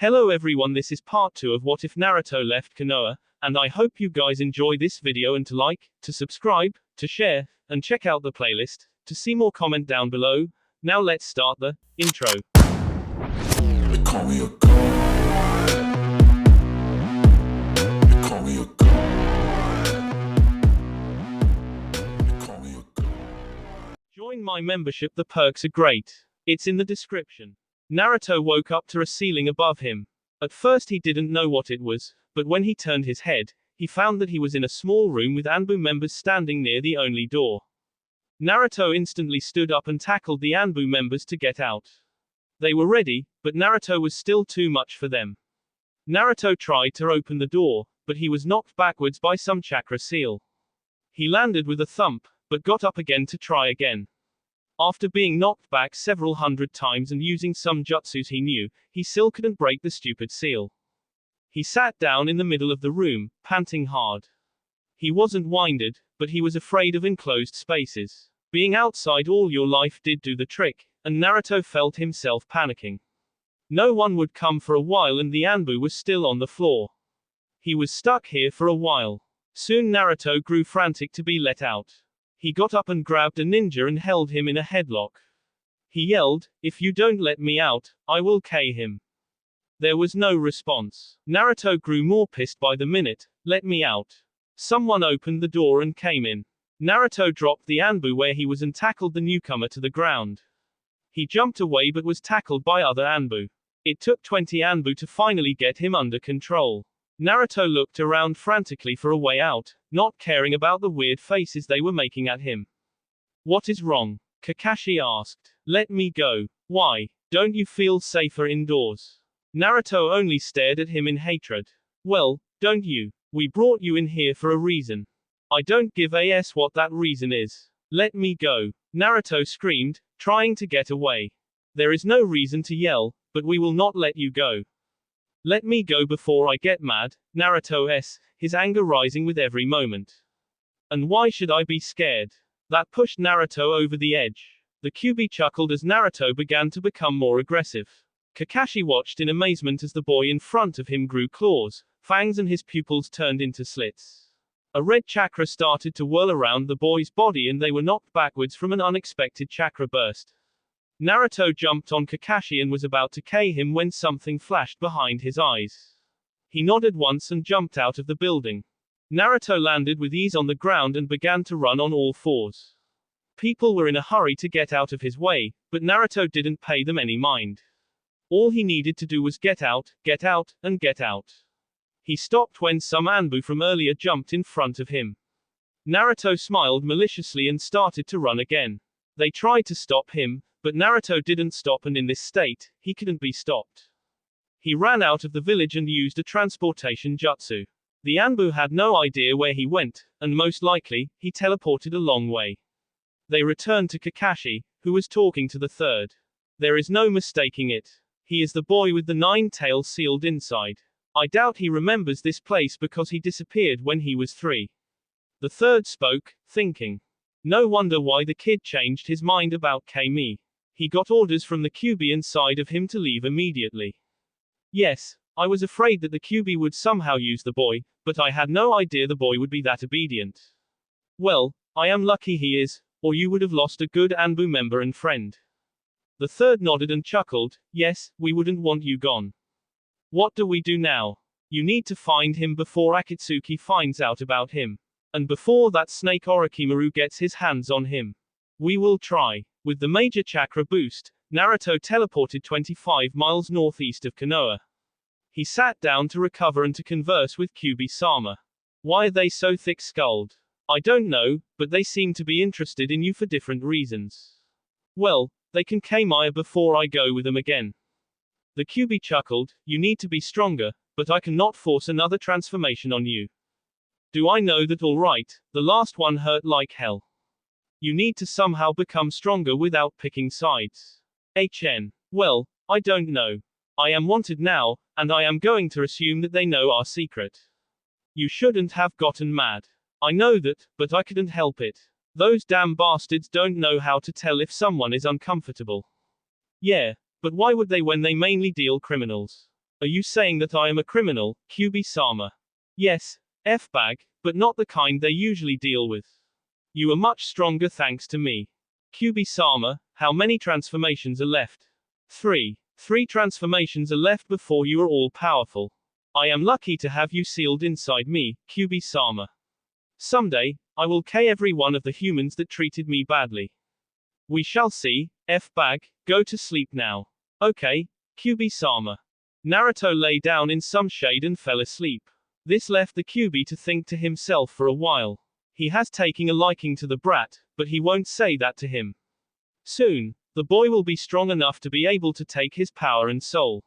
Hello everyone, this is part 2 of What If Naruto Left Konoha, and I hope you guys enjoy this video and to like, to subscribe, to share, and check out the playlist, to see more comment down below. Now let's start the intro. They call me a god. They call me a god. They call me a god. Join my membership, the perks are great. It's in the description. Naruto woke up to a ceiling above him. At first he didn't know what it was, but when he turned his head, he found that he was in a small room with Anbu members standing near the only door. Naruto instantly stood up and tackled the Anbu members to get out. They were ready, but Naruto was still too much for them. Naruto tried to open the door, but he was knocked backwards by some chakra seal. He landed with a thump, but got up again to try again. After being knocked back several hundred times and using some jutsus he knew, he still couldn't break the stupid seal. He sat down in the middle of the room, panting hard. He wasn't winded, but he was afraid of enclosed spaces. Being outside all your life did do the trick, and Naruto felt himself panicking. No one would come for a while and the Anbu was still on the floor. He was stuck here for a while. Soon Naruto grew frantic to be let out. He got up and grabbed a ninja and held him in a headlock. He yelled, "If you don't let me out, I will kill him." There was no response. Naruto grew more pissed by the minute. "Let me out." Someone opened the door and came in. Naruto dropped the Anbu where he was and tackled the newcomer to the ground. He jumped away but was tackled by other Anbu. It took 20 Anbu to finally get him under control. Naruto looked around frantically for a way out, not caring about the weird faces they were making at him. "What is wrong?" Kakashi asked. "Let me go." "Why? Don't you feel safer indoors?" Naruto only stared at him in hatred. "Well, don't you? We brought you in here for a reason. I don't give a s what that reason is. Let me go." Naruto screamed, trying to get away. "There is no reason to yell, but we will not let you go. Let me go before I get mad." Naruto s, his anger rising with every moment. "And why should I be scared?" That pushed Naruto over the edge. The Kyuubi chuckled as Naruto began to become more aggressive. Kakashi watched in amazement as the boy in front of him grew claws, fangs and his pupils turned into slits. A red chakra started to whirl around the boy's body and they were knocked backwards from an unexpected chakra burst. Naruto jumped on Kakashi and was about to kill him when something flashed behind his eyes. He nodded once and jumped out of the building. Naruto landed with ease on the ground and began to run on all fours. People were in a hurry to get out of his way, but Naruto didn't pay them any mind. All he needed to do was get out, and get out. He stopped when some Anbu from earlier jumped in front of him. Naruto smiled maliciously and started to run again. They tried to stop him, but Naruto didn't stop, and in this state, he couldn't be stopped. He ran out of the village and used a transportation jutsu. The Anbu had no idea where he went, and most likely, he teleported a long way. They returned to Kakashi, who was talking to the third. "There is no mistaking it. He is the boy with the 9 tails sealed inside. I doubt he remembers this place because he disappeared when he was 3. The third spoke, thinking. No wonder why the kid changed his mind about Kami. He got orders from the Kyuubi inside of him to leave immediately. Yes, I was afraid that the Kyuubi would somehow use the boy, but I had no idea the boy would be that obedient. Well, I am lucky he is, or you would have lost a good Anbu member and friend." The third nodded and chuckled. "Yes, we wouldn't want you gone. What do we do now?" "You need to find him before Akatsuki finds out about him. And before that snake Orochimaru gets his hands on him. We will try." With the major chakra boost, Naruto teleported 25 miles northeast of Konoha. He sat down to recover and to converse with Kyuubi-sama. "Why are they so thick-skulled?" "I don't know, but they seem to be interested in you for different reasons." "Well, they can Kamiya before I go with them again." The Kyuubi chuckled. "You need to be stronger, but I cannot force another transformation on you. Do I know that all right? The last one hurt like hell. You need to somehow become stronger without picking sides." Well, I don't know. I am wanted now, and I am going to assume that they know our secret." "You shouldn't have gotten mad. I know that, but I couldn't help it. Those damn bastards don't know how to tell if someone is uncomfortable." "Yeah, but why would they when they mainly deal criminals?" Are you saying that I am a criminal, Kyubi-sama? Yes, F-bag, but not the kind they usually deal with. You are much stronger thanks to me. Kyubi-sama, how many transformations are left? 3. 3 transformations are left before you are all powerful. I am lucky to have you sealed inside me, Kyubi-sama. Someday, I will kill every one of the humans that treated me badly. We shall see. F-bag, go to sleep now. Okay, Kyubi-sama. Naruto lay down in some shade and fell asleep. This left the Kyubi to think to himself for a while. He has taken a liking to the brat, but he won't say that to him. Soon, the boy will be strong enough to be able to take his power and soul.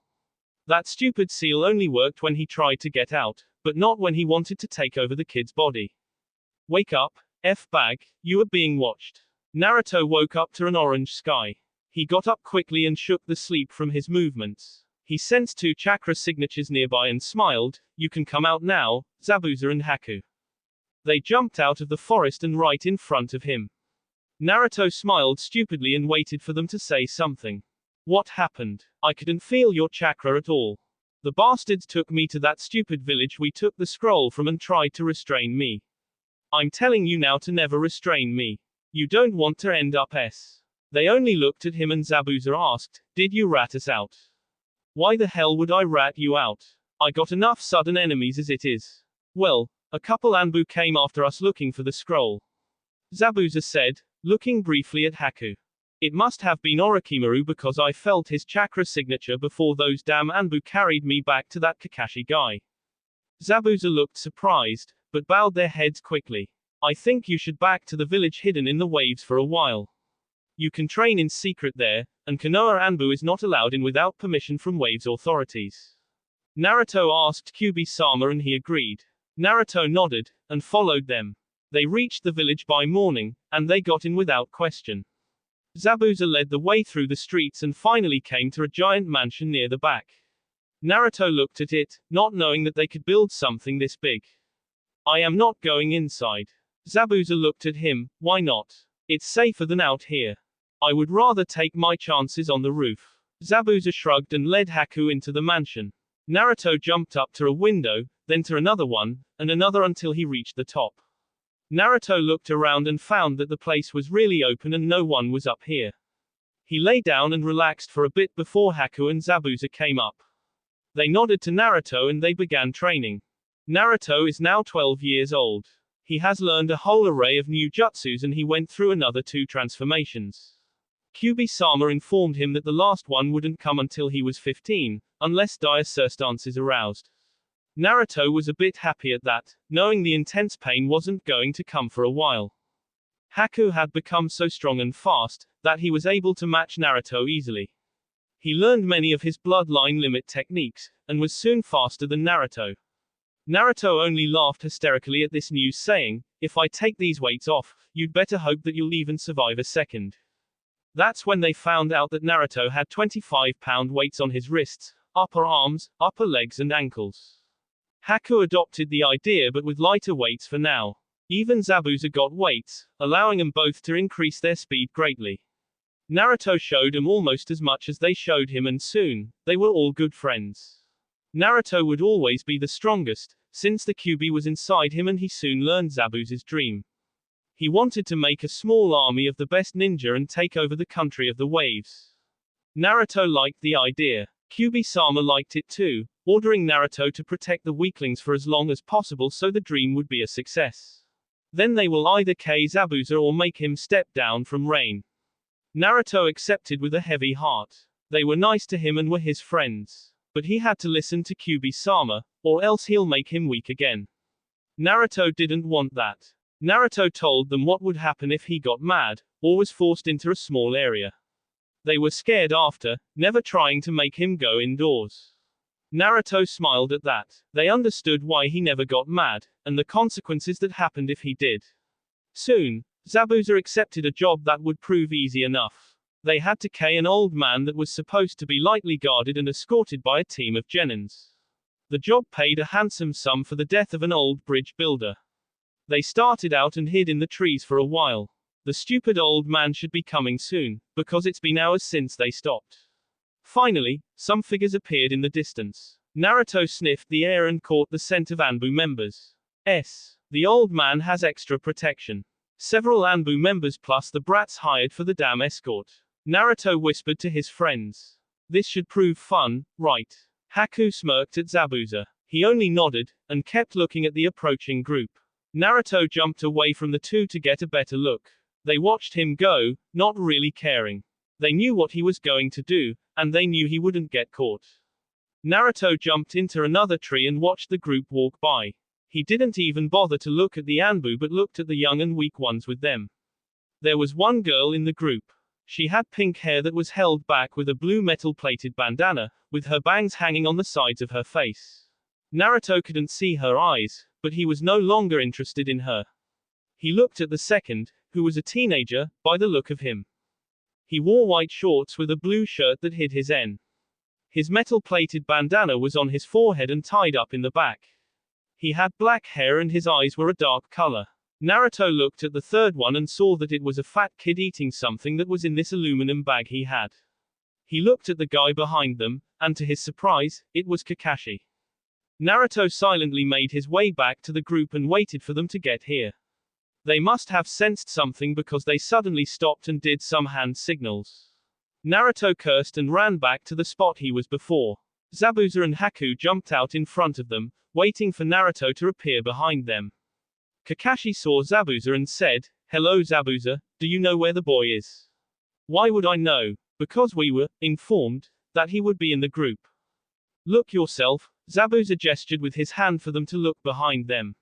That stupid seal only worked when he tried to get out, but not when he wanted to take over the kid's body. Wake up, F-bag, you are being watched. Naruto woke up to an orange sky. He got up quickly and shook the sleep from his movements. He sensed 2 chakra signatures nearby and smiled. You can come out now, Zabuza and Haku. They jumped out of the forest and right in front of him. Naruto smiled stupidly and waited for them to say something. What happened? I couldn't feel your chakra at all. The bastards took me to that stupid village we took the scroll from and tried to restrain me. I'm telling you now to never restrain me. You don't want to end up S. They only looked at him and Zabuza asked, did you rat us out? Why the hell would I rat you out? I got enough sudden enemies as it is. Well, a couple Anbu came after us looking for the scroll. Zabuza said, looking briefly at Haku. It must have been Orochimaru because I felt his chakra signature before those damn Anbu carried me back to that Kakashi guy. Zabuza looked surprised, but bowed their heads quickly. I think you should back to the village hidden in the waves for a while. You can train in secret there, and Konoha Anbu is not allowed in without permission from Waves authorities. Naruto asked Kyubi-sama and he agreed. Naruto nodded, and followed them. They reached the village by morning, and they got in without question. Zabuza led the way through the streets and finally came to a giant mansion near the back. Naruto looked at it, not knowing that they could build something this big. I am not going inside. Zabuza looked at him, why not? It's safer than out here. I would rather take my chances on the roof. Zabuza shrugged and led Haku into the mansion. Naruto jumped up to a window, then to another one, and another until he reached the top. Naruto looked around and found that the place was really open and no one was up here. He lay down and relaxed for a bit before Haku and Zabuza came up. They nodded to Naruto and they began training. Naruto is now 12 years old. He has learned a whole array of new jutsus and he went through another 2 transformations. Kyubi-sama informed him that the last one wouldn't come until he was 15, unless dire circumstances aroused. Naruto was a bit happy at that, knowing the intense pain wasn't going to come for a while. Haku had become so strong and fast, that he was able to match Naruto easily. He learned many of his bloodline limit techniques, and was soon faster than Naruto. Naruto only laughed hysterically at this news saying, if I take these weights off, you'd better hope that you'll even survive a second. That's when they found out that Naruto had 25-pound weights on his wrists, upper arms, upper legs and ankles. Haku adopted the idea but with lighter weights for now. Even Zabuza got weights, allowing them both to increase their speed greatly. Naruto showed him almost as much as they showed him and soon, they were all good friends. Naruto would always be the strongest, since the Kyubi was inside him and he soon learned Zabuza's dream. He wanted to make a small army of the best ninja and take over the country of the waves. Naruto liked the idea. Kyubi-sama liked it too, ordering Naruto to protect the weaklings for as long as possible so the dream would be a success. Then they will either kill Zabuza or make him step down from reign. Naruto accepted with a heavy heart. They were nice to him and were his friends. But he had to listen to Kyubi-sama, or else he'll make him weak again. Naruto didn't want that. Naruto told them what would happen if he got mad, or was forced into a small area. They were scared after, never trying to make him go indoors. Naruto smiled at that. They understood why he never got mad, and the consequences that happened if he did. Soon, Zabuza accepted a job that would prove easy enough. They had to kill an old man that was supposed to be lightly guarded and escorted by a team of genins. The job paid a handsome sum for the death of an old bridge builder. They started out and hid in the trees for a while. The stupid old man should be coming soon, because it's been hours since they stopped. Finally, some figures appeared in the distance. Naruto sniffed the air and caught the scent of Anbu members. The old man has extra protection. Several Anbu members plus the brats hired for the damn escort. Naruto whispered to his friends. This should prove fun, right? Haku smirked at Zabuza. He only nodded, and kept looking at the approaching group. Naruto jumped away from the two to get a better look. They watched him go, not really caring. They knew what he was going to do, and they knew he wouldn't get caught. Naruto jumped into another tree and watched the group walk by. He didn't even bother to look at the Anbu but looked at the young and weak ones with them. There was one girl in the group. She had pink hair that was held back with a blue metal-plated bandana, with her bangs hanging on the sides of her face. Naruto couldn't see her eyes, but he was no longer interested in her. He looked at the second, who was a teenager, by the look of him. He wore white shorts with a blue shirt that hid his N. His metal-plated bandana was on his forehead and tied up in the back. He had black hair and his eyes were a dark color. Naruto looked at the third one and saw that it was a fat kid eating something that was in this aluminum bag he had. He looked at the guy behind them, and to his surprise, it was Kakashi. Naruto silently made his way back to the group and waited for them to get here. They must have sensed something because they suddenly stopped and did some hand signals. Naruto cursed and ran back to the spot he was before. Zabuza and Haku jumped out in front of them, waiting for Naruto to appear behind them. Kakashi saw Zabuza and said, "Hello Zabuza, do you know where the boy is?" "Why would I know? Because we were informed that he would be in the group." "Look yourself." Zabuza gestured with his hand for them to look behind them.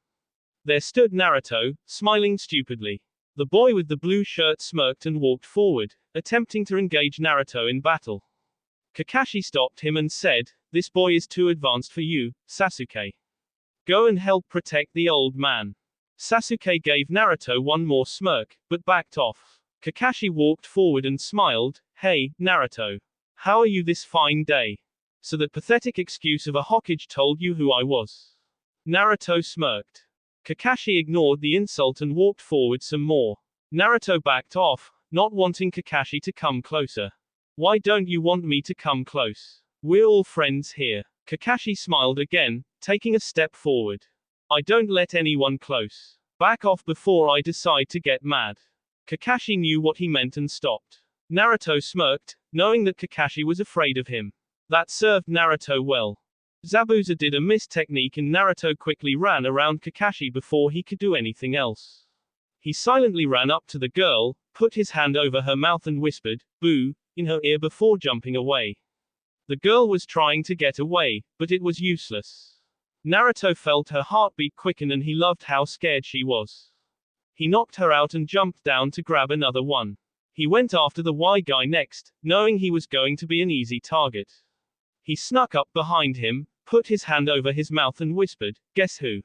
There stood Naruto, smiling stupidly. The boy with the blue shirt smirked and walked forward, attempting to engage Naruto in battle. Kakashi stopped him and said, "This boy is too advanced for you, Sasuke. Go and help protect the old man." Sasuke gave Naruto one more smirk, but backed off. Kakashi walked forward and smiled, "Hey, Naruto. How are you this fine day?" "So that pathetic excuse of a Hokage told you who I was." Naruto smirked. Kakashi ignored the insult and walked forward some more. Naruto backed off, not wanting Kakashi to come closer. "Why don't you want me to come close? We're all friends here." Kakashi smiled again, taking a step forward. "I don't let anyone close. Back off before I decide to get mad." Kakashi knew what he meant and stopped. Naruto smirked, knowing that Kakashi was afraid of him. That served Naruto well. Zabuza did a mist technique and Naruto quickly ran around Kakashi before he could do anything else. He silently ran up to the girl, put his hand over her mouth and whispered, "Boo," in her ear before jumping away. The girl was trying to get away, but it was useless. Naruto felt her heartbeat quicken and he loved how scared she was. He knocked her out and jumped down to grab another one. He went after the Y guy next, knowing he was going to be an easy target. He snuck up behind him, put his hand over his mouth and whispered, "Guess who?"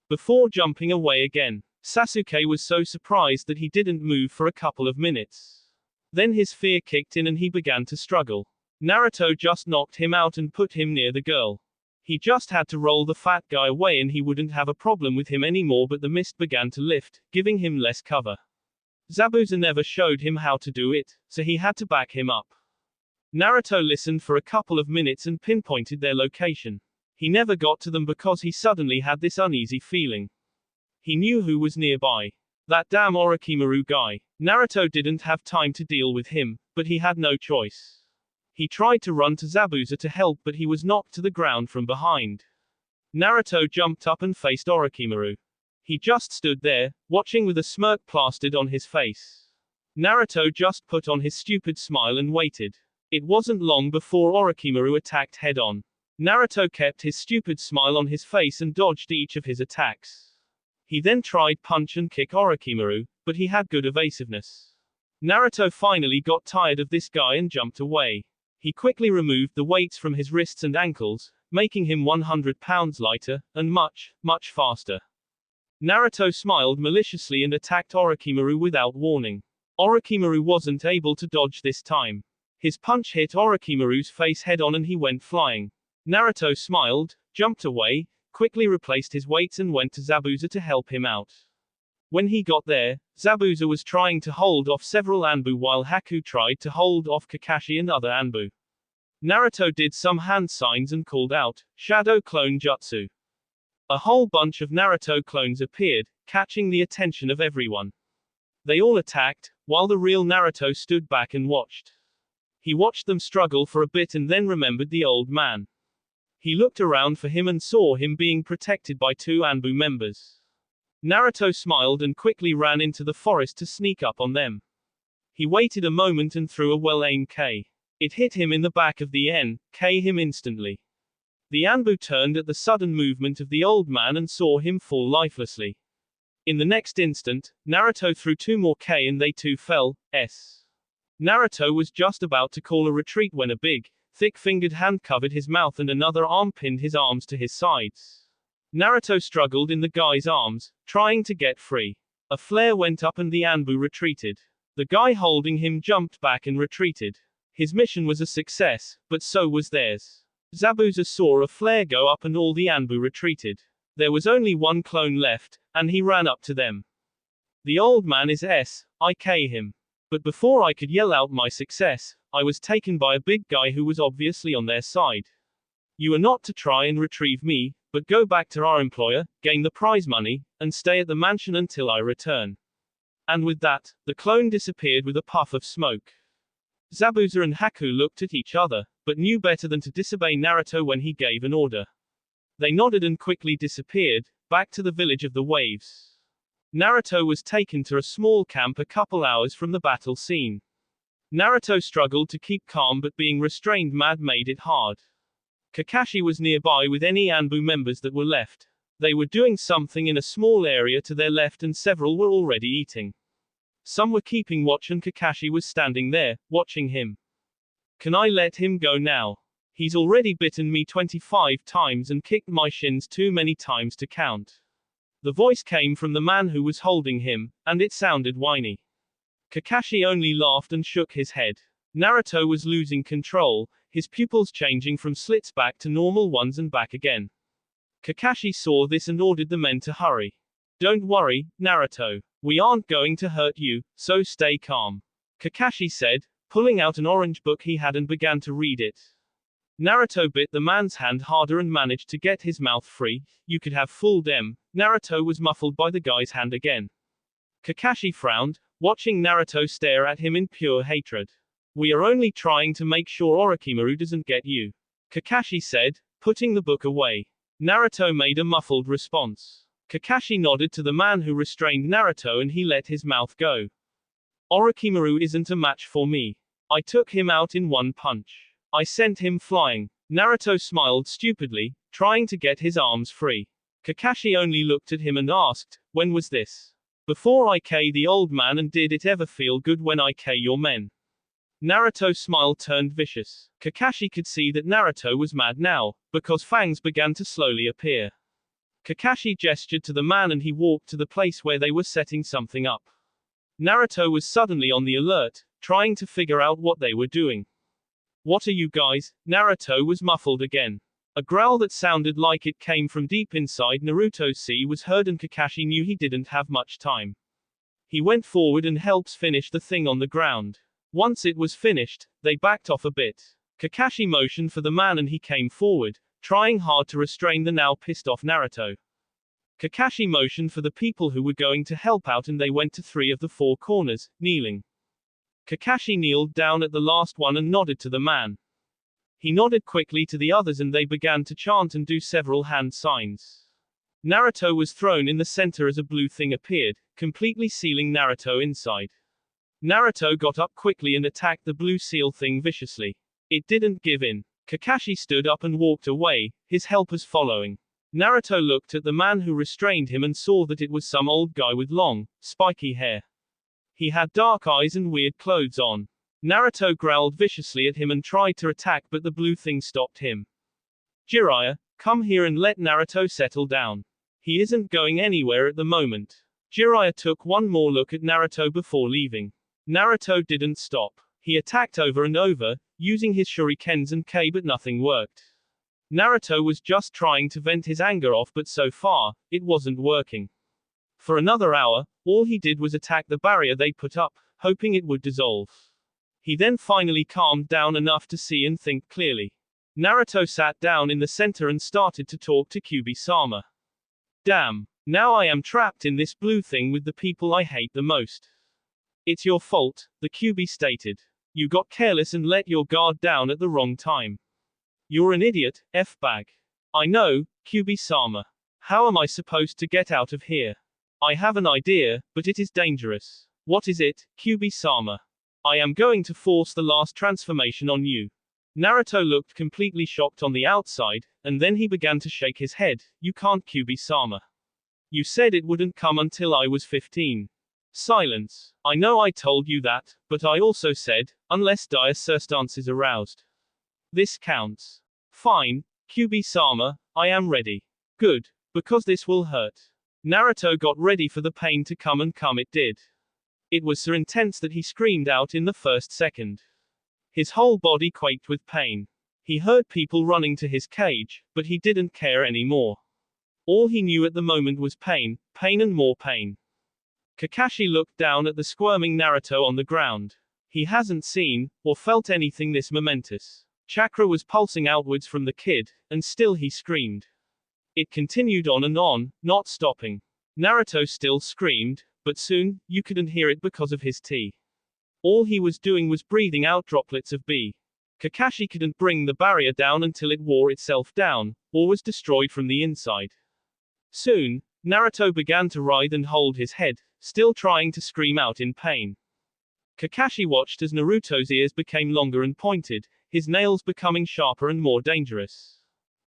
before jumping away again. Sasuke was so surprised that he didn't move for a couple of minutes. Then his fear kicked in and he began to struggle. Naruto just knocked him out and put him near the girl. He just had to roll the fat guy away and he wouldn't have a problem with him anymore, but the mist began to lift, giving him less cover. Zabuza never showed him how to do it, so he had to back him up. Naruto listened for a couple of minutes and pinpointed their location. He never got to them because he suddenly had this uneasy feeling. He knew who was nearby. That damn Orochimaru guy. Naruto didn't have time to deal with him, but he had no choice. He tried to run to Zabuza to help, but he was knocked to the ground from behind. Naruto jumped up and faced Orochimaru. He just stood there, watching with a smirk plastered on his face. Naruto just put on his stupid smile and waited. It wasn't long before Orochimaru attacked head-on. Naruto kept his stupid smile on his face and dodged each of his attacks. He then tried punch and kick Orochimaru, but he had good evasiveness. Naruto finally got tired of this guy and jumped away. He quickly removed the weights from his wrists and ankles, making him 100 pounds lighter, and much, much faster. Naruto smiled maliciously and attacked Orochimaru without warning. Orochimaru wasn't able to dodge this time. His punch hit Orochimaru's face head-on and he went flying. Naruto smiled, jumped away, quickly replaced his weights and went to Zabuza to help him out. When he got there, Zabuza was trying to hold off several Anbu while Haku tried to hold off Kakashi and other Anbu. Naruto did some hand signs and called out, "Shadow Clone Jutsu." A whole bunch of Naruto clones appeared, catching the attention of everyone. They all attacked, while the real Naruto stood back and watched. He watched them struggle for a bit and then remembered the old man. He looked around for him and saw him being protected by two Anbu members. Naruto smiled and quickly ran into the forest to sneak up on them. He waited a moment and threw a well-aimed K. It hit him in the back of the K him instantly. The Anbu turned at the sudden movement of the old man and saw him fall lifelessly. In the next instant, Naruto threw two more K and they too fell. Naruto was just about to call a retreat when a big, thick-fingered hand covered his mouth and another arm pinned his arms to his sides. Naruto struggled in the guy's arms, trying to get free. A flare went up and the Anbu retreated. The guy holding him jumped back and retreated. His mission was a success, but so was theirs. Zabuza saw a flare go up and all the Anbu retreated. There was only one clone left, and he ran up to them. The old man is I him. But before I could yell out my success, I was taken by a big guy who was obviously on their side. You are not to try and retrieve me, but go back to our employer, gain the prize money, and stay at the mansion until I return. And with that, the clone disappeared with a puff of smoke. Zabuza and Haku looked at each other, but knew better than to disobey Naruto when he gave an order. They nodded and quickly disappeared, back to the village of the waves. Naruto was taken to a small camp a couple hours from the battle scene. Naruto struggled to keep calm but being restrained made it hard. Kakashi was nearby with any Anbu members that were left. They were doing something in a small area to their left and several were already eating. Some were keeping watch and Kakashi was standing there, watching him. Can I let him go now? He's already bitten me 25 times and kicked my shins too many times to count. The voice came from the man who was holding him, and it sounded whiny. Kakashi only laughed and shook his head. Naruto was losing control, his pupils changing from slits back to normal ones and back again. Kakashi saw this and ordered the men to hurry. Don't worry, Naruto. We aren't going to hurt you, so stay calm. Kakashi said, pulling out an orange book he had and began to read it. Naruto bit the man's hand harder and managed to get his mouth free. You could have fooled them. Naruto was muffled by the guy's hand again. Kakashi frowned, watching Naruto stare at him in pure hatred. We are only trying to make sure Orochimaru doesn't get you. Kakashi said, putting the book away. Naruto made a muffled response. Kakashi nodded to the man who restrained Naruto and he let his mouth go. Orochimaru isn't a match for me. I took him out in one punch. I sent him flying. Naruto smiled stupidly, trying to get his arms free. Kakashi only looked at him and asked, when was this? Before I K the old man, and did it ever feel good when I K your men? Naruto's smile turned vicious. Kakashi could see that Naruto was mad now, because fangs began to slowly appear. Kakashi gestured to the man and he walked to the place where they were setting something up. Naruto was suddenly on the alert, trying to figure out what they were doing. What are you guys? Naruto was muffled again. A growl that sounded like it came from deep inside Naruto's sea was heard and Kakashi knew he didn't have much time. He went forward and helped finish the thing on the ground. Once it was finished, they backed off a bit. Kakashi motioned for the man and he came forward, trying hard to restrain the now pissed off Naruto. Kakashi motioned for the people who were going to help out and they went to 3 of the 4 corners, kneeling. Kakashi kneeled down at the last one and nodded to the man. He nodded quickly to the others and they began to chant and do several hand signs. Naruto was thrown in the center as a blue thing appeared, completely sealing Naruto inside. Naruto got up quickly and attacked the blue seal thing viciously. It didn't give in. Kakashi stood up and walked away, his helpers following. Naruto looked at the man who restrained him and saw that it was some old guy with long, spiky hair. He had dark eyes and weird clothes on. Naruto growled viciously at him and tried to attack, but the blue thing stopped him. Jiraiya, come here and let Naruto settle down. He isn't going anywhere at the moment. Jiraiya took one more look at Naruto before leaving. Naruto didn't stop. He attacked over and over, using his shurikens and K, but nothing worked. Naruto was just trying to vent his anger off, but so far, it wasn't working. For another hour, all he did was attack the barrier they put up, hoping it would dissolve. He then finally calmed down enough to see and think clearly. Naruto sat down in the center and started to talk to Kyubi-sama. Damn. Now I am trapped in this blue thing with the people I hate the most. It's your fault, the Kyubi stated. You got careless and let your guard down at the wrong time. You're an idiot, F-bag. I know, Kyubi-sama. How am I supposed to get out of here? I have an idea, but it is dangerous. What is it, Kyubi-sama? I am going to force the last transformation on you. Naruto looked completely shocked on the outside, and then he began to shake his head. You can't, Kyubi-sama. You said it wouldn't come until I was 15. Silence. I know I told you that, but I also said, unless dire circumstances aroused. This counts. Fine, Kyubi-sama, I am ready. Good, because this will hurt. Naruto got ready for the pain to come, and come it did. It was so intense that he screamed out in the first second. His whole body quaked with pain. He heard people running to his cage, but he didn't care anymore. All he knew at the moment was pain, pain and more pain. Kakashi looked down at the squirming Naruto on the ground. He hasn't seen, or felt anything this momentous. Chakra was pulsing outwards from the kid, and still he screamed. It continued on and on, not stopping. Naruto still screamed, but soon, you couldn't hear it because of his tea. All he was doing was breathing out droplets of B. Kakashi couldn't bring the barrier down until it wore itself down, or was destroyed from the inside. Soon, Naruto began to writhe and hold his head, still trying to scream out in pain. Kakashi watched as Naruto's ears became longer and pointed, his nails becoming sharper and more dangerous.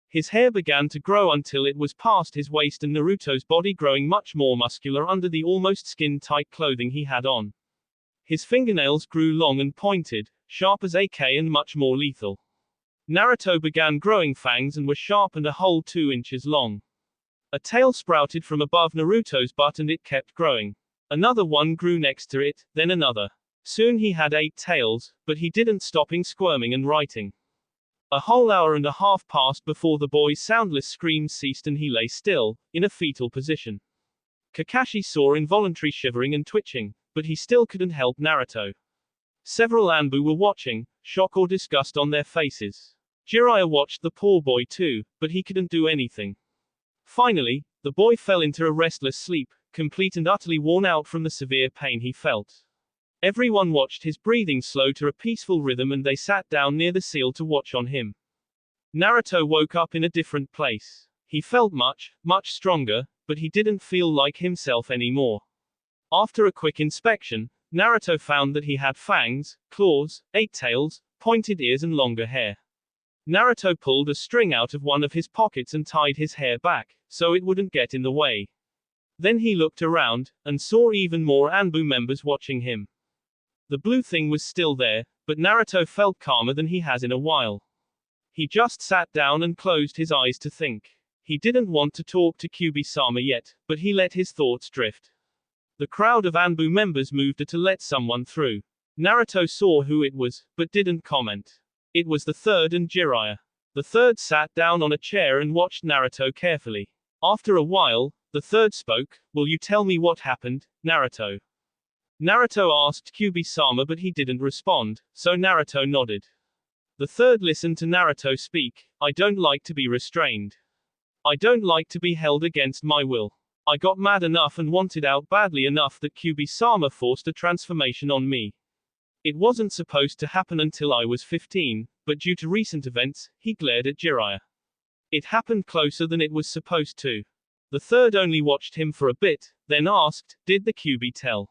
His hair began to grow until it was past his waist, and Naruto's body growing much more muscular under the almost skin-tight clothing he had on. His fingernails grew long and pointed, sharp as AK and much more lethal. Naruto began growing fangs and were sharp and a whole 2 inches long. A tail sprouted from above Naruto's butt and it kept growing. Another one grew next to it, then another. Soon he had 8 tails, but he didn't stopping squirming and writing. A whole hour and a half passed before the boy's soundless screams ceased and he lay still, in a fetal position. Kakashi saw involuntary shivering and twitching, but he still couldn't help Naruto. Several Anbu were watching, shock or disgust on their faces. Jiraiya watched the poor boy too, but he couldn't do anything. Finally, the boy fell into a restless sleep, complete and utterly worn out from the severe pain he felt. Everyone watched his breathing slow to a peaceful rhythm and they sat down near the seal to watch on him. Naruto woke up in a different place. He felt much, much stronger, but he didn't feel like himself anymore. After a quick inspection, Naruto found that he had fangs, claws, 8 tails, pointed ears and longer hair. Naruto pulled a string out of one of his pockets and tied his hair back, so it wouldn't get in the way. Then he looked around, and saw even more Anbu members watching him. The blue thing was still there, but Naruto felt calmer than he has in a while. He just sat down and closed his eyes to think. He didn't want to talk to Kyubi-sama yet, but he let his thoughts drift. The crowd of Anbu members moved to let someone through. Naruto saw who it was, but didn't comment. It was the third and Jiraiya. The third sat down on a chair and watched Naruto carefully. After a while, the third spoke. Will you tell me what happened, Naruto? Naruto asked Kyubi-sama but he didn't respond, so Naruto nodded. The third listened to Naruto speak. I don't like to be restrained. I don't like to be held against my will. I got mad enough and wanted out badly enough that Kyubi-sama forced a transformation on me. It wasn't supposed to happen until I was 15, but due to recent events, he glared at Jiraiya. It happened closer than it was supposed to. The third only watched him for a bit, then asked, did the Kyubi tell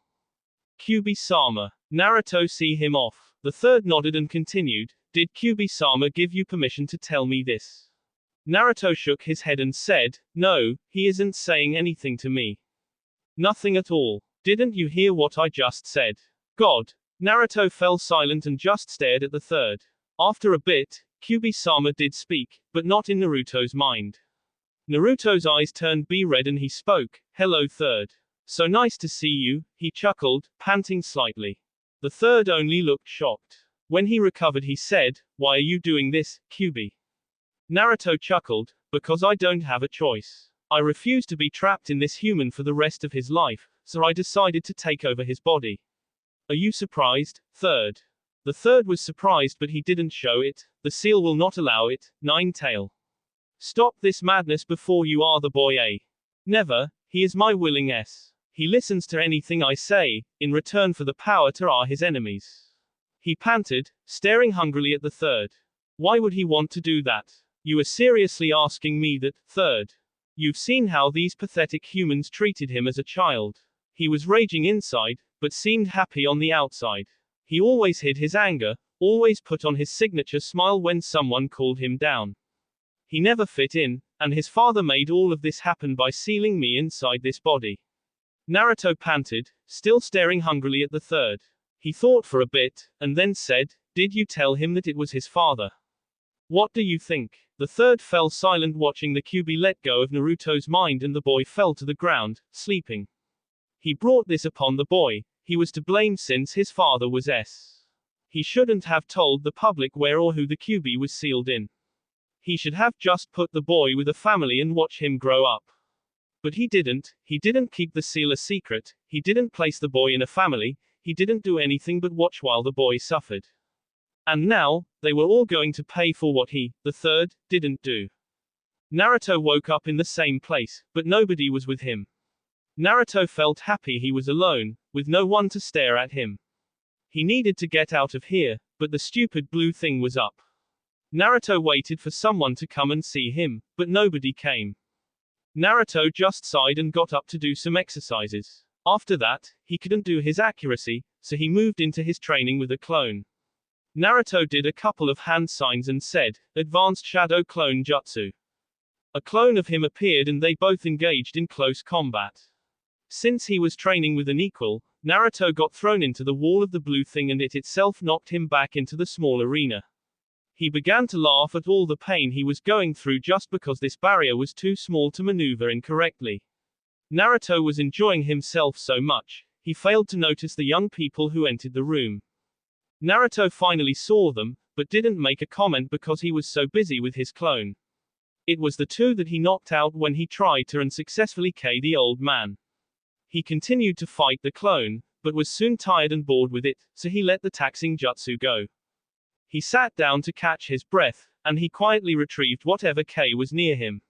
Kyubi-sama Naruto see him off? The third nodded and continued, did Kyubi-sama give you permission to tell me this? Naruto shook his head and said, no, he isn't saying anything to me. Nothing at all. Didn't you hear what I just said? God. Naruto fell silent and just stared at the third. After a bit, Kyubi-sama did speak, but not in Naruto's mind. Naruto's eyes turned red and he spoke, hello third. So nice to see you, he chuckled, panting slightly. The third only looked shocked. When he recovered he said, why are you doing this, Kyubi? Naruto chuckled, because I don't have a choice. I refuse to be trapped in this human for the rest of his life, so I decided to take over his body. Are you surprised, third? The third was surprised, but he didn't show it. The seal will not allow it. Nine-tail. Stop this madness before you are the boy A. Never, he is my willing S. He listens to anything I say, in return for the power to are his enemies. He panted, staring hungrily at the third. Why would he want to do that? You are seriously asking me that, third? You've seen how these pathetic humans treated him as a child. He was raging inside, but seemed happy on the outside. He always hid his anger, always put on his signature smile when someone called him down. He never fit in, and his father made all of this happen by sealing me inside this body. Naruto panted, still staring hungrily at the third. He thought for a bit, and then said, "Did you tell him that it was his father?" "What do you think?" The third fell silent, watching the Kyuubi let go of Naruto's mind, and the boy fell to the ground, sleeping. He brought this upon the boy. He was to blame since his father was S. He shouldn't have told the public where or who the Kyuubi was sealed in. He should have just put the boy with a family and watch him grow up. But he didn't. He didn't keep the seal a secret. He didn't place the boy in a family. He didn't do anything but watch while the boy suffered. And now, they were all going to pay for what he, the third, didn't do. Naruto woke up in the same place, but nobody was with him. Naruto felt happy he was alone, with no one to stare at him. He needed to get out of here, but the stupid blue thing was up. Naruto waited for someone to come and see him, but nobody came. Naruto just sighed and got up to do some exercises. After that, he couldn't do his accuracy, so he moved into his training with a clone. Naruto did a couple of hand signs and said, "Advanced Shadow Clone Jutsu." A clone of him appeared and they both engaged in close combat. Since he was training with an equal, Naruto got thrown into the wall of the blue thing and it itself knocked him back into the small arena. He began to laugh at all the pain he was going through just because this barrier was too small to maneuver incorrectly. Naruto was enjoying himself so much, he failed to notice the young people who entered the room. Naruto finally saw them, but didn't make a comment because he was so busy with his clone. It was the two that he knocked out when he tried to unsuccessfully KO the old man. He continued to fight the clone, but was soon tired and bored with it, so he let the taxing jutsu go. He sat down to catch his breath, and he quietly retrieved whatever K was near him.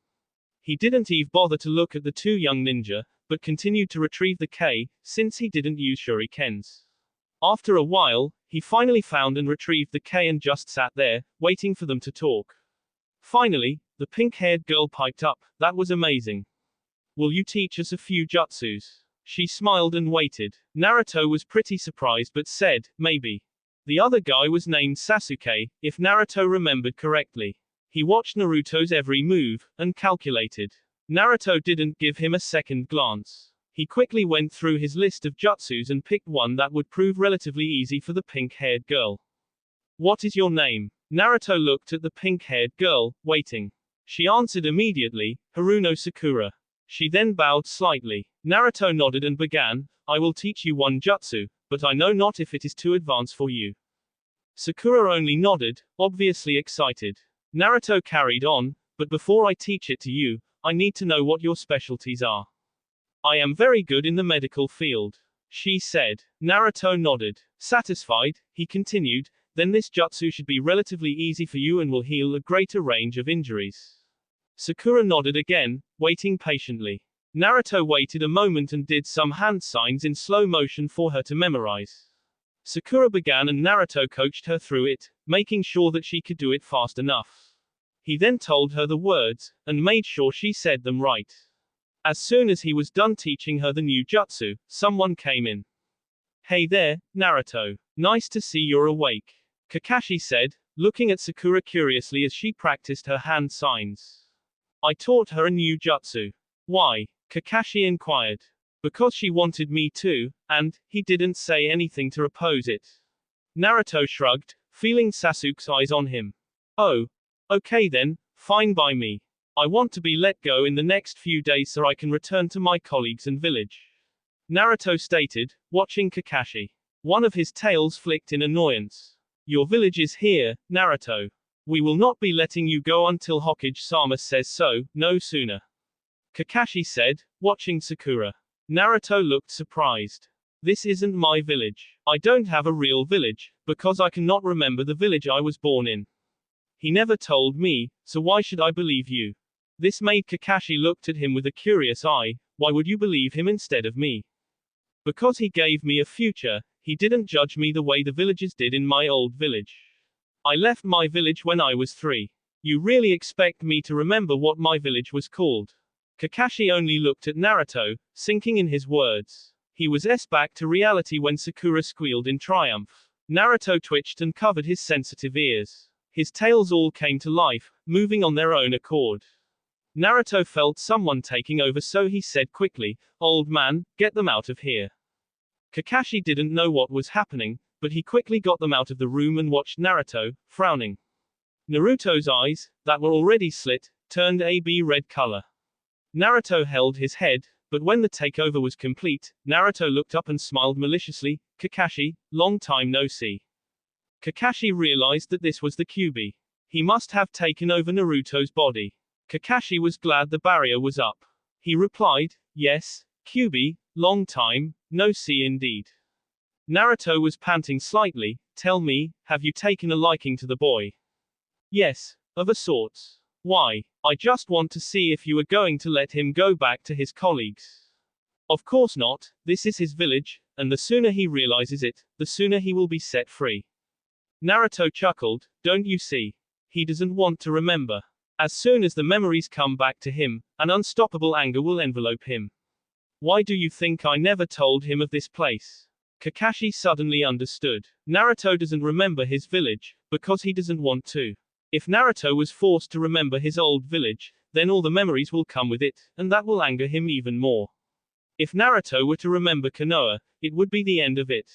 He didn't even bother to look at the two young ninja, but continued to retrieve the K, since he didn't use shurikens. After a while, he finally found and retrieved the K and just sat there, waiting for them to talk. Finally, the pink-haired girl piped up, "That was amazing. Will you teach us a few jutsus?" She smiled and waited. Naruto was pretty surprised but said, "Maybe." The other guy was named Sasuke, if Naruto remembered correctly. He watched Naruto's every move, and calculated. Naruto didn't give him a second glance. He quickly went through his list of jutsus and picked one that would prove relatively easy for the pink-haired girl. "What is your name?" Naruto looked at the pink-haired girl, waiting. She answered immediately, "Haruno Sakura." She then bowed slightly. Naruto nodded and began, "I will teach you one jutsu, but I know not if it is too advanced for you." Sakura only nodded, obviously excited. Naruto carried on, "But before I teach it to you, I need to know what your specialties are." "I am very good in the medical field," she said. Naruto nodded. Satisfied, he continued, "Then this jutsu should be relatively easy for you and will heal a greater range of injuries." Sakura nodded again, waiting patiently. Naruto waited a moment and did some hand signs in slow motion for her to memorize. Sakura began and Naruto coached her through it, making sure that she could do it fast enough. He then told her the words, and made sure she said them right. As soon as he was done teaching her the new jutsu, someone came in. "Hey there, Naruto. Nice to see you're awake," Kakashi said, looking at Sakura curiously as she practiced her hand signs. "I taught her a new jutsu." "Why?" Kakashi inquired. "Because she wanted me to, and he didn't say anything to oppose it." Naruto shrugged, feeling Sasuke's eyes on him. "Oh. Okay then, fine by me. I want to be let go in the next few days so I can return to my colleagues and village," Naruto stated, watching Kakashi. One of his tails flicked in annoyance. "Your village is here, Naruto. We will not be letting you go until Hokage-sama says so, no sooner," Kakashi said, watching Sakura. Naruto looked surprised. This isn't my village. I don't have a real village, because I cannot remember the village I was born in. He never told me, so why should I believe you? This made Kakashi looked at him with a curious eye. Why would you believe him instead of me? Because he gave me a future, he didn't judge me the way the villagers did in my old village. I left my village when I was 3. You really expect me to remember what my village was called? Kakashi only looked at Naruto, sinking in his words. He was back to reality when Sakura squealed in triumph. Naruto twitched and covered his sensitive ears. His tails all came to life, moving on their own accord. Naruto felt someone taking over, so he said quickly, "Old man, get them out of here." Kakashi didn't know what was happening, but he quickly got them out of the room and watched Naruto, frowning. Naruto's eyes, that were already slit, turned a red color. Naruto held his head, but when the takeover was complete, Naruto looked up and smiled maliciously. "Kakashi, long time no see." Kakashi realized that this was the Kyuubi. He must have taken over Naruto's body. Kakashi was glad the barrier was up. He replied, "Yes, Kyuubi, long time no see indeed." Naruto was panting slightly. "Tell me, have you taken a liking to the boy?" "Yes, of a sort." "Why?" "I just want to see if you are going to let him go back to his colleagues." "Of course not, this is his village, and the sooner he realizes it, the sooner he will be set free." Naruto chuckled. "Don't you see? He doesn't want to remember. As soon as the memories come back to him, an unstoppable anger will envelope him. Why do you think I never told him of this place?" Kakashi suddenly understood. Naruto doesn't remember his village, because he doesn't want to. If Naruto was forced to remember his old village, then all the memories will come with it, and that will anger him even more. If Naruto were to remember Konoha, it would be the end of it.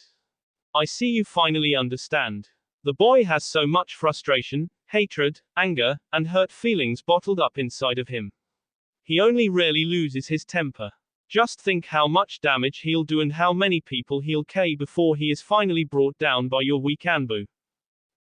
"I see you finally understand." The boy has so much frustration, hatred, anger, and hurt feelings bottled up inside of him. He only rarely loses his temper. Just think how much damage he'll do and how many people he'll kill before he is finally brought down by your weak Anbu.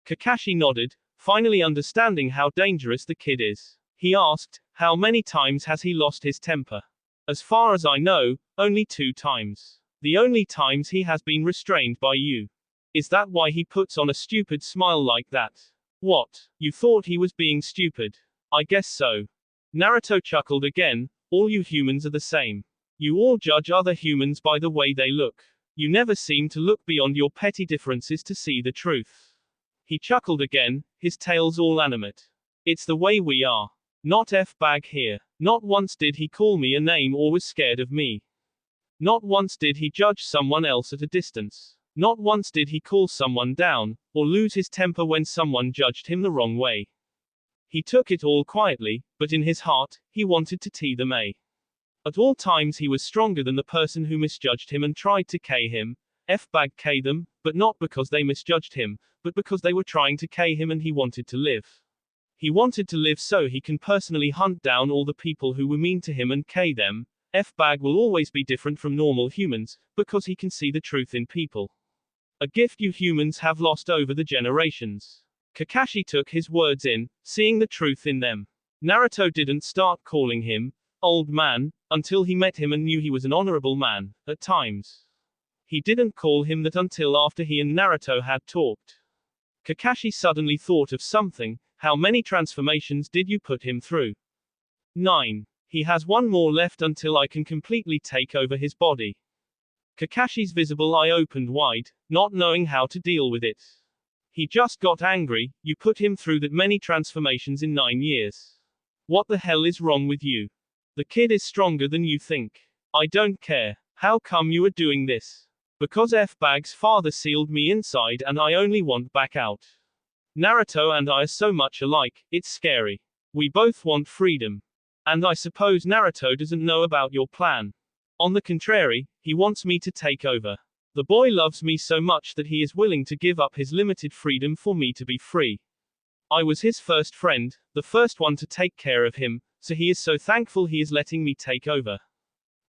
Kakashi nodded, finally understanding how dangerous the kid is. He asked, "How many times has he lost his temper?" "As far as I know, only 2 times. The only times he has been restrained by you." "Is that why he puts on a stupid smile like that?" "What? You thought he was being stupid?" "I guess so." Naruto chuckled again. "All you humans are the same. You all judge other humans by the way they look. You never seem to look beyond your petty differences to see the truth." He chuckled again, his tails all animate. "It's the way we are. Not F-bag here. Not once did he call me a name or was scared of me. Not once did he judge someone else at a distance. Not once did he call someone down, or lose his temper when someone judged him the wrong way. He took it all quietly, but in his heart, he wanted to tee them a. At all times he was stronger than the person who misjudged him and tried to K him. F-bag K them, but not because they misjudged him, but because they were trying to K him and he wanted to live. He wanted to live so he can personally hunt down all the people who were mean to him and K them. F-bag will always be different from normal humans, because he can see the truth in people. A gift you humans have lost over the generations. Kakashi took his words in, seeing the truth in them. Naruto didn't start calling him old man until he met him and knew he was an honorable man. At times, he didn't call him that until after he and Naruto had talked. Kakashi suddenly thought of something. How many transformations did you put him through? 9. He has 1 more left until I can completely take over his body. Kakashi's visible eye opened wide, not knowing how to deal with it. He just got angry. You put him through that many transformations in 9 years. What the hell is wrong with you? The kid is stronger than you think. I don't care. How come you are doing this? Because F-bag's father sealed me inside and I only want back out. Naruto and I are so much alike, it's scary. We both want freedom. And I suppose Naruto doesn't know about your plan. On the contrary, he wants me to take over. The boy loves me so much that he is willing to give up his limited freedom for me to be free. I was his first friend, the first one to take care of him, so he is so thankful he is letting me take over."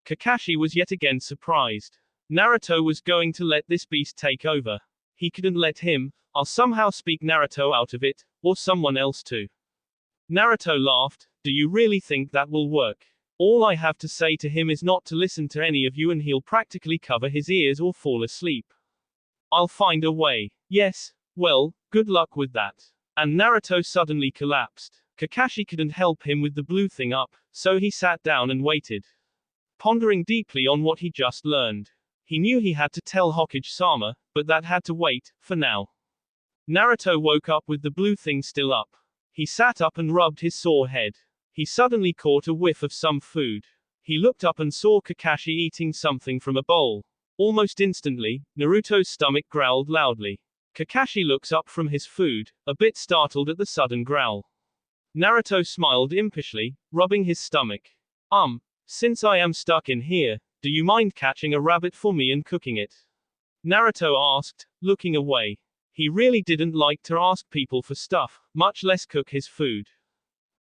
Kakashi was yet again surprised. Naruto was going to let this beast take over. He couldn't let him. I'll somehow speak Naruto out of it, or someone else too. Naruto laughed. Do you really think that will work? All I have to say to him is not to listen to any of you and he'll practically cover his ears or fall asleep. I'll find a way. Yes, well, good luck with that. And Naruto suddenly collapsed. Kakashi couldn't help him with the blue thing up, so he sat down and waited. Pondering deeply on what he just learned. He knew he had to tell Hokage-sama, but that had to wait, for now. Naruto woke up with the blue thing still up. He sat up and rubbed his sore head. He suddenly caught a whiff of some food. He looked up and saw Kakashi eating something from a bowl. Almost instantly, Naruto's stomach growled loudly. Kakashi looks up from his food, a bit startled at the sudden growl. Naruto smiled impishly, rubbing his stomach. Since I am stuck in here, do you mind catching a rabbit for me and cooking it? Naruto asked, looking away. He really didn't like to ask people for stuff, much less cook his food.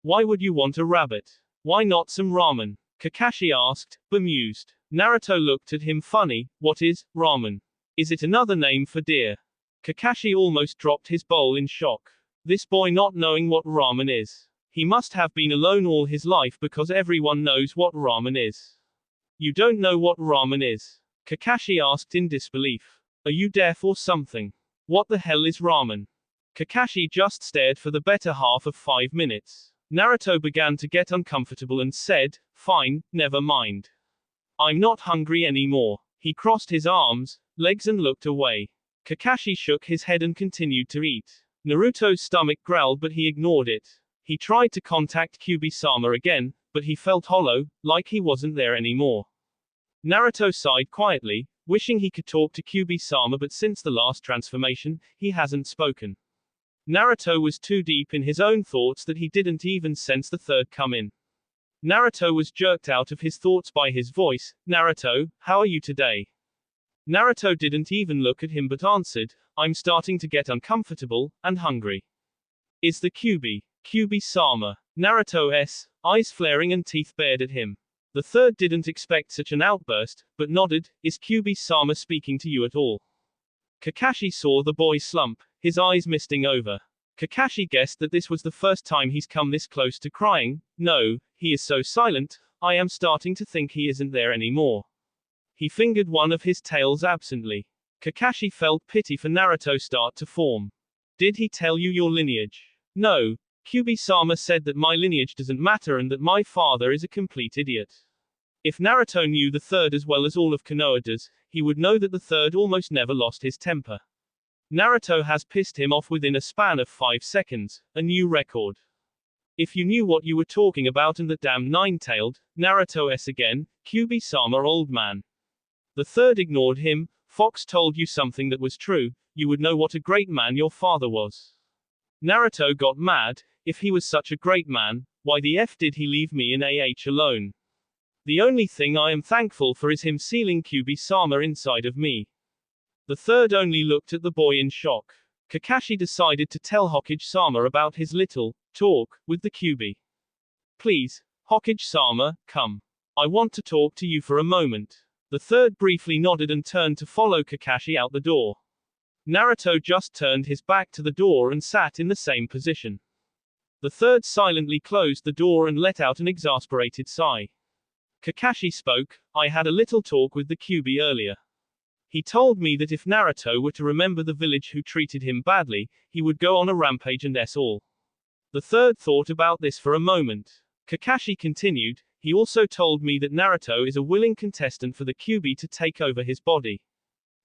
Why would you want a rabbit? Why not some ramen? Kakashi asked, bemused. Naruto looked at him funny. What is ramen? Is it another name for deer? Kakashi almost dropped his bowl in shock. This boy not knowing what ramen is. He must have been alone all his life because everyone knows what ramen is. You don't know what ramen is? Kakashi asked in disbelief. Are you deaf or something? What the hell is ramen? Kakashi just stared for the better half of 5 minutes. Naruto began to get uncomfortable and said, fine, never mind. I'm not hungry anymore. He crossed his arms, legs and looked away. Kakashi shook his head and continued to eat. Naruto's stomach growled but he ignored it. He tried to contact Kyubi-sama again, but he felt hollow, like he wasn't there anymore. Naruto sighed quietly, wishing he could talk to Kyubi-sama, but since the last transformation, he hasn't spoken. Naruto was too deep in his own thoughts that he didn't even sense the third come in. Naruto was jerked out of his thoughts by his voice. Naruto, how are you today? Naruto didn't even look at him but answered, I'm starting to get uncomfortable, and hungry. Is the Kyubi-sama? Naruto's eyes flaring and teeth bared at him. The third didn't expect such an outburst, but nodded. Is Kyubi-sama speaking to you at all? Kakashi saw the boy slump, his eyes misting over. Kakashi guessed that this was the first time he's come this close to crying. No, he is so silent, I am starting to think he isn't there anymore. He fingered one of his tails absently. Kakashi felt pity for Naruto start to form. Did he tell you your lineage? No. Kyubi-sama said that my lineage doesn't matter and that my father is a complete idiot. If Naruto knew the third as well as all of Konoha does, he would know that the third almost never lost his temper. Naruto has pissed him off within a span of 5 seconds, a new record. If you knew what you were talking about and that damn nine-tailed, Naruto-s again, Kyubi-sama old man. The third ignored him. Fox told you something that was true, you would know what a great man your father was. Naruto got mad. If he was such a great man, why the F did he leave me in AH alone? The only thing I am thankful for is him sealing Kyubi-sama inside of me. The third only looked at the boy in shock. Kakashi decided to tell Hokage-sama about his little talk with the Kyubi. Please, Hokage-sama, come. I want to talk to you for a moment. The third briefly nodded and turned to follow Kakashi out the door. Naruto just turned his back to the door and sat in the same position. The third silently closed the door and let out an exasperated sigh. Kakashi spoke. I had a little talk with the Kyubi earlier. He told me that if Naruto were to remember the village who treated him badly, he would go on a rampage and all. The third thought about this for a moment. Kakashi continued. He also told me that Naruto is a willing contestant for the Kyubi to take over his body.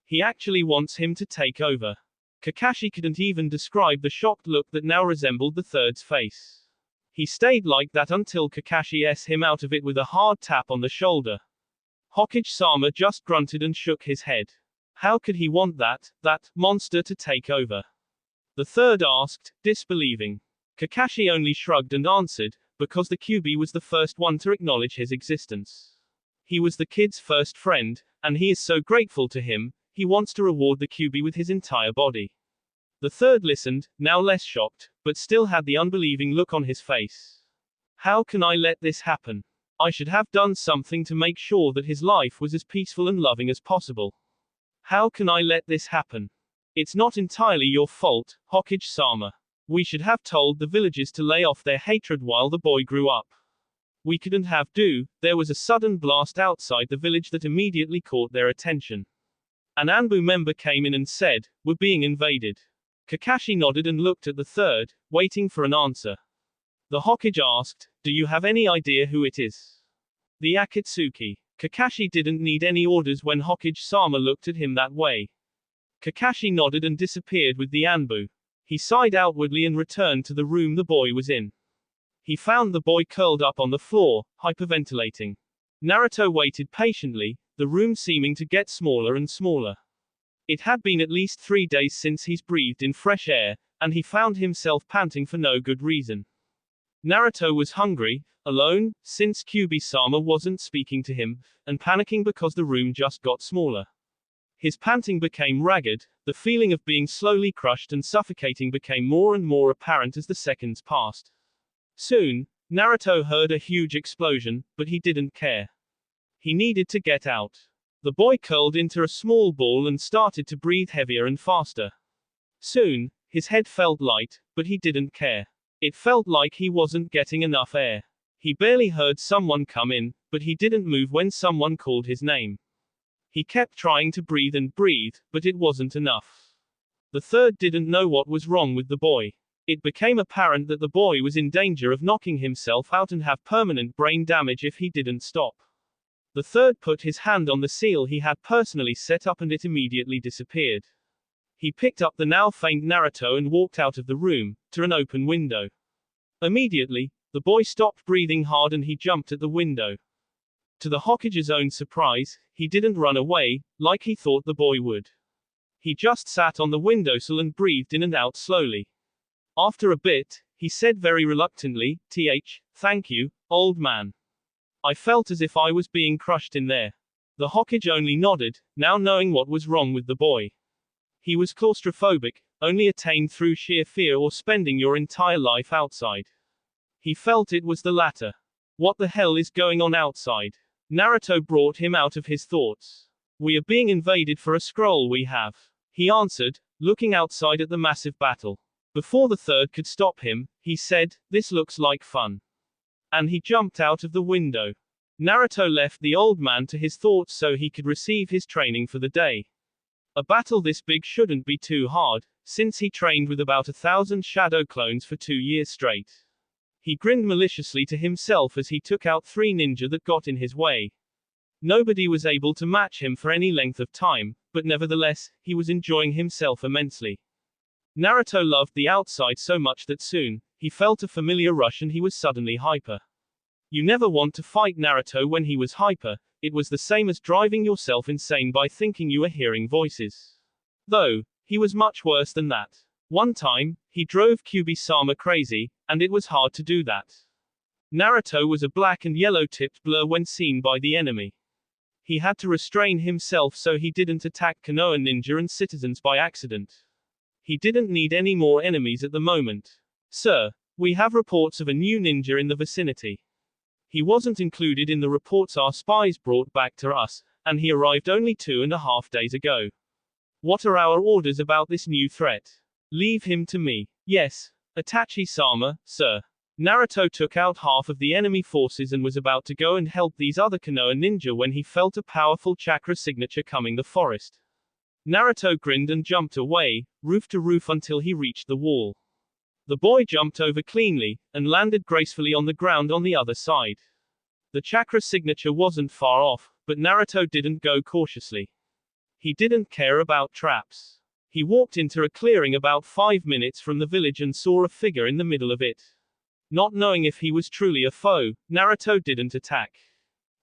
He actually wants him to take over. Kakashi couldn't even describe the shocked look that now resembled the third's face. He stayed like that until Kakashi s him out of it with a hard tap on the shoulder. Hokage-sama just grunted and shook his head. How could he want that monster to take over? The third asked, disbelieving. Kakashi only shrugged and answered, because the Kyubi was the first one to acknowledge his existence. He was the kid's first friend, and he is so grateful to him, he wants to reward the Kyubi with his entire body. The third listened, now less shocked, but still had the unbelieving look on his face. How can I let this happen? I should have done something to make sure that his life was as peaceful and loving as possible. How can I let this happen? It's not entirely your fault, Hokage-sama. We should have told the villagers to lay off their hatred while the boy grew up. We couldn't have do. There was a sudden blast outside the village that immediately caught their attention. An Anbu member came in and said, "We're being invaded." Kakashi nodded and looked at the third, waiting for an answer. The Hokage asked, "Do you have any idea who it is?" "The Akatsuki." Kakashi didn't need any orders when Hokage-sama looked at him that way. Kakashi nodded and disappeared with the Anbu. He sighed outwardly and returned to the room the boy was in. He found the boy curled up on the floor, hyperventilating. Naruto waited patiently, the room seeming to get smaller and smaller. It had been at least 3 days since he's breathed in fresh air, and he found himself panting for no good reason. Naruto was hungry, alone, since Kyuubi-sama wasn't speaking to him, and panicking because the room just got smaller. His panting became ragged, the feeling of being slowly crushed and suffocating became more and more apparent as the seconds passed. Soon, Naruto heard a huge explosion, but he didn't care. He needed to get out. The boy curled into a small ball and started to breathe heavier and faster. Soon, his head felt light, but he didn't care. It felt like he wasn't getting enough air. He barely heard someone come in, but he didn't move when someone called his name. He kept trying to breathe and breathe, but it wasn't enough. The third didn't know what was wrong with the boy. It became apparent that the boy was in danger of knocking himself out and have permanent brain damage if he didn't stop. The third put his hand on the seal he had personally set up and it immediately disappeared. He picked up the now faint Naruto and walked out of the room, to an open window. Immediately, the boy stopped breathing hard and he jumped at the window. To the Hokage's own surprise, he didn't run away, like he thought the boy would. He just sat on the windowsill and breathed in and out slowly. After a bit, he said very reluctantly, "Thank you, old man. I felt as if I was being crushed in there." The Hokage only nodded, now knowing what was wrong with the boy. He was claustrophobic, only attained through sheer fear or spending your entire life outside. He felt it was the latter. What the hell is going on outside? Naruto brought him out of his thoughts. "We are being invaded for a scroll we have," he answered, looking outside at the massive battle. Before the third could stop him, he said, "This looks like fun." And he jumped out of the window. Naruto left the old man to his thoughts so he could receive his training for the day. A battle this big shouldn't be too hard, since he trained with about 1,000 shadow clones for 2 years straight. He grinned maliciously to himself as he took out 3 ninja that got in his way. Nobody was able to match him for any length of time, but nevertheless, he was enjoying himself immensely. Naruto loved the outside so much that soon, he felt a familiar rush and he was suddenly hyper. You never want to fight Naruto when he was hyper, it was the same as driving yourself insane by thinking you were hearing voices. Though, he was much worse than that. One time, he drove Kyuubi-sama crazy, and it was hard to do that. Naruto was a black and yellow-tipped blur when seen by the enemy. He had to restrain himself so he didn't attack Konoha ninja and citizens by accident. He didn't need any more enemies at the moment. "Sir, we have reports of a new ninja in the vicinity." He wasn't included in the reports our spies brought back to us, and he arrived only 2.5 days ago. "What are our orders about this new threat?" "Leave him to me." "Yes, Itachi-sama, sir." Naruto took out half of the enemy forces and was about to go and help these other Konoha ninja when he felt a powerful chakra signature coming the forest. Naruto grinned and jumped away, roof to roof until he reached the wall. The boy jumped over cleanly, and landed gracefully on the ground on the other side. The chakra signature wasn't far off, but Naruto didn't go cautiously. He didn't care about traps. He walked into a clearing about 5 minutes from the village and saw a figure in the middle of it. Not knowing if he was truly a foe, Naruto didn't attack.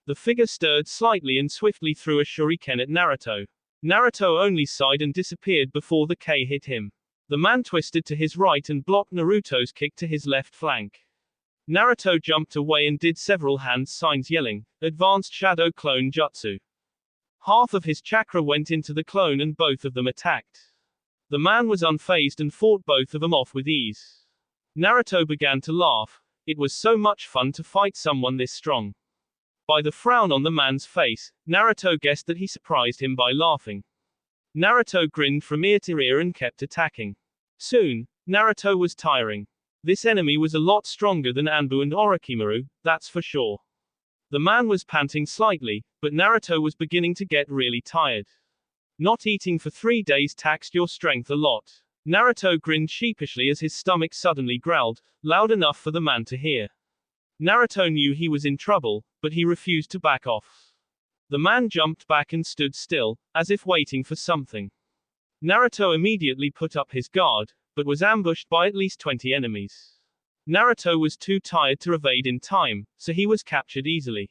The figure stirred slightly and swiftly threw a shuriken at Naruto. Naruto only sighed and disappeared before the K hit him. The man twisted to his right and blocked Naruto's kick to his left flank. Naruto jumped away and did several hand signs yelling, "Advanced Shadow Clone Jutsu." Half of his chakra went into the clone and both of them attacked. The man was unfazed and fought both of them off with ease. Naruto began to laugh. It was so much fun to fight someone this strong. By the frown on the man's face, Naruto guessed that he surprised him by laughing. Naruto grinned from ear to ear and kept attacking. Soon, Naruto was tiring. This enemy was a lot stronger than Anbu and Orochimaru, that's for sure. The man was panting slightly, but Naruto was beginning to get really tired. Not eating for 3 days taxed your strength a lot. Naruto grinned sheepishly as his stomach suddenly growled, loud enough for the man to hear. Naruto knew he was in trouble, but he refused to back off. The man jumped back and stood still, as if waiting for something. Naruto immediately put up his guard, but was ambushed by at least 20 enemies. Naruto was too tired to evade in time, so he was captured easily.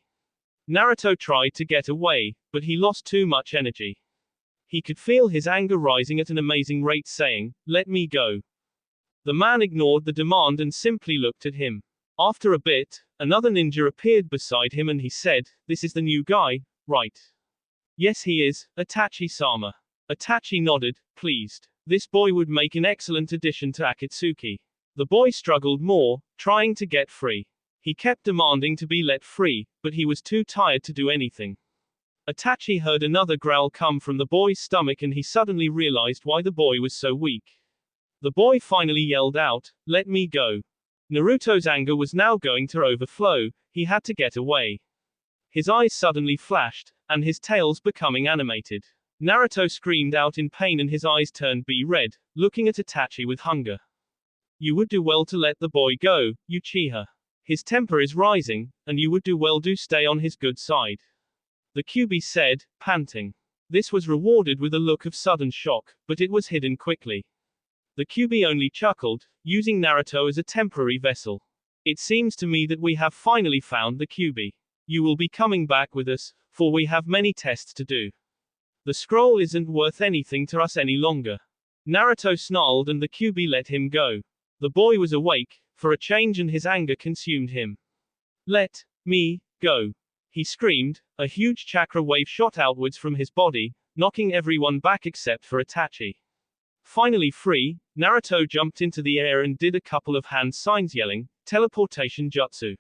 Naruto tried to get away, but he lost too much energy. He could feel his anger rising at an amazing rate, saying, "Let me go." The man ignored the demand and simply looked at him. After a bit, another ninja appeared beside him and he said, "This is the new guy, right?" "Yes, he is, Itachi-sama." Itachi nodded, pleased. This boy would make an excellent addition to Akatsuki. The boy struggled more, trying to get free. He kept demanding to be let free, but he was too tired to do anything. Itachi heard another growl come from the boy's stomach and he suddenly realized why the boy was so weak. The boy finally yelled out, "Let me go." Naruto's anger was now going to overflow, he had to get away. His eyes suddenly flashed, and his tails becoming animated. Naruto screamed out in pain and his eyes turned red, looking at Itachi with hunger. "You would do well to let the boy go, Uchiha. His temper is rising, and you would do well to stay on his good side," the Kyuubi said, panting. This was rewarded with a look of sudden shock, but it was hidden quickly. The Kyuubi only chuckled, using Naruto as a temporary vessel. "It seems to me that we have finally found the Kyuubi. You will be coming back with us, for we have many tests to do. The scroll isn't worth anything to us any longer." Naruto snarled and the Kyuubi let him go. The boy was awake, for a change, and his anger consumed him. "Let me go," he screamed. A huge chakra wave shot outwards from his body, knocking everyone back except for Itachi. Finally free, Naruto jumped into the air and did a couple of hand signs yelling, "Teleportation jutsu."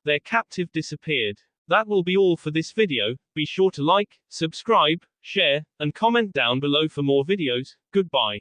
Their captive disappeared. That will be all for this video. Be sure to like, subscribe, share, and comment down below for more videos. Goodbye.